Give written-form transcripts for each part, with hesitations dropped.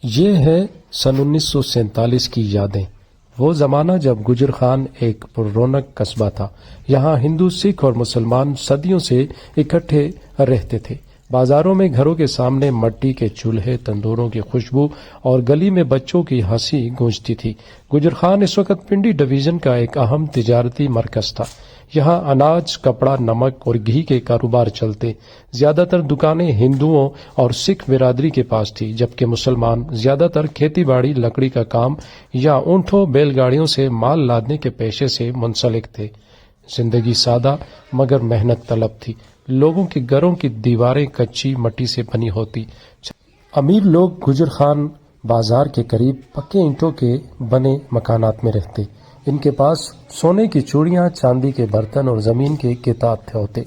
یہ ہے سن 1947 کی یادیں، وہ زمانہ جب گجر خان ایک پر رونق قصبہ تھا۔ یہاں ہندو، سکھ اور مسلمان صدیوں سے اکٹھے رہتے تھے۔ بازاروں میں گھروں کے سامنے مٹی کے چولہے، تندوروں کی خوشبو اور گلی میں بچوں کی ہنسی گونجتی تھی۔ گجر خان اس وقت پنڈی ڈویژن کا ایک اہم تجارتی مرکز تھا۔ یہاں اناج، کپڑا، نمک اور گھی کے کاروبار چلتے۔ زیادہ تر دکانیں ہندوؤں اور سکھ برادری کے پاس تھی، جبکہ مسلمان زیادہ تر کھیتی باڑی، لکڑی کا کام یا اونٹوں بیل گاڑیوں سے مال لادنے کے پیشے سے منسلک تھے۔ زندگی سادہ مگر محنت طلب تھی۔ لوگوں کے گھروں کی دیواریں کچی مٹی سے بنی ہوتی۔ امیر لوگ گجر خان بازار کے قریب پکے اینٹوں کے بنے مکانات میں رہتے۔ ان کے پاس سونے کی چوڑیاں، چاندی کے برتن اور زمین کے کھیت ہوتے،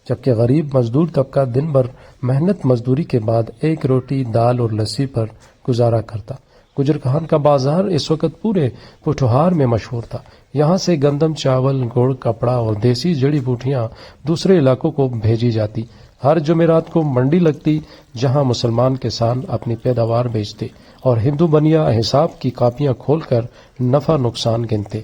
جبکہ غریب مزدور طبقہ دن بھر محنت مزدوری کے بعد ایک روٹی، دال اور لسی پر گزارا کرتا۔ گجر خان کا بازار اس وقت پورے پٹھوہار میں مشہور تھا۔ یہاں سے گندم، چاول، گڑ، کپڑا اور دیسی جڑی بوٹیاں دوسرے علاقوں کو بھیجی جاتی۔ ہر جمعرات کو منڈی لگتی، جہاں مسلمان کسان اپنی پیداوار بیچتے اور ہندو بنیا حساب کی کاپیاں کھول کر نفع نقصان گنتے۔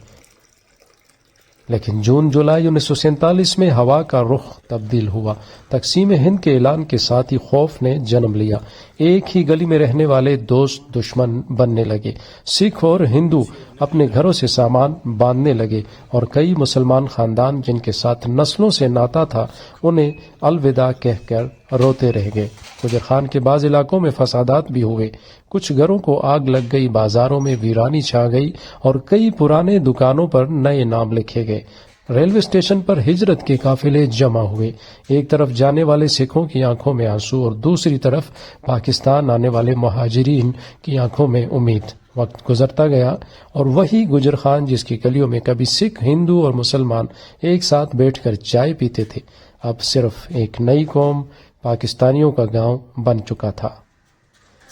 لیکن جون جولائی 1947 میں ہوا کا رخ تبدیل ہوا۔ تقسیم ہند کے اعلان کے ساتھ ہی خوف نے جنم لیا۔ ایک ہی گلی میں رہنے والے دوست دشمن بننے لگے۔ سکھ اور ہندو اپنے گھروں سے سامان باندھنے لگے اور کئی مسلمان خاندان جن کے ساتھ نسلوں سے ناتا تھا انہیں الوداع کہہ کر روتے رہ گئے۔ گجر خان کے بعض علاقوں میں فسادات بھی ہوئے۔ کچھ گھروں کو آگ لگ گئی، بازاروں میں ویرانی چھا گئی اور کئی پرانے دکانوں پر نئے نام لکھے گئے۔ ریلوے اسٹیشن پر ہجرت کے قافلے جمع ہوئے۔ ایک طرف جانے والے سکھوں کی آنکھوں میں آنسو اور دوسری طرف پاکستان آنے والے مہاجرین کی آنکھوں میں امید۔ وقت گزرتا گیا اور وہی گجر خان جس کی گلیوں میں کبھی سکھ، ہندو اور مسلمان ایک ساتھ بیٹھ کر چائے پیتے تھے، اب صرف ایک نئی قوم، پاکستانیوں کا گاؤں بن چکا تھا۔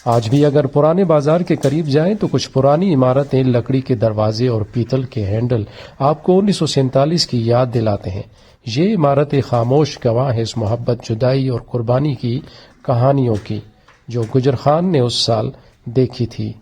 آج بھی اگر پرانے بازار کے قریب جائیں تو کچھ پرانی عمارتیں، لکڑی کے دروازے اور پیتل کے ہینڈل آپ کو 1947 کی یاد دلاتے ہیں۔ یہ عمارتیں خاموش گواہ ہیں اس محبت، جدائی اور قربانی کی کہانیوں کی جو گجر خان نے اس سال دیکھی تھی۔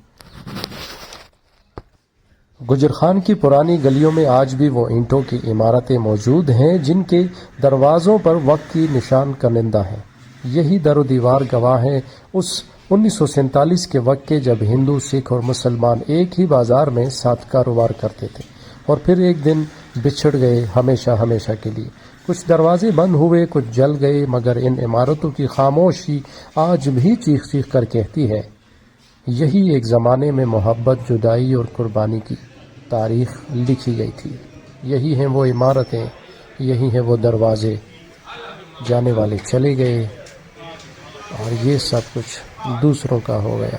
گجر خان کی پرانی گلیوں میں آج بھی وہ اینٹوں کی عمارتیں موجود ہیں جن کے دروازوں پر وقت کی نشان کنندہ ہیں۔ یہی در و دیوار گواہ ہیں اس 1947 کے وقت کے جب ہندو، سکھ اور مسلمان ایک ہی بازار میں ساتھ کاروبار کرتے تھے اور پھر ایک دن بچھڑ گئے ہمیشہ ہمیشہ کے لیے۔ کچھ دروازے بند ہوئے، کچھ جل گئے، مگر ان عمارتوں کی خاموشی آج بھی چیخ چیخ کر کہتی ہے، یہی ایک زمانے میں محبت، جدائی اور قربانی کی تاریخ لکھی گئی تھی۔ یہی ہیں وہ عمارتیں، یہی ہیں وہ دروازے، جانے والے چلے گئے اور یہ سب کچھ دوسروں کا ہو گیا۔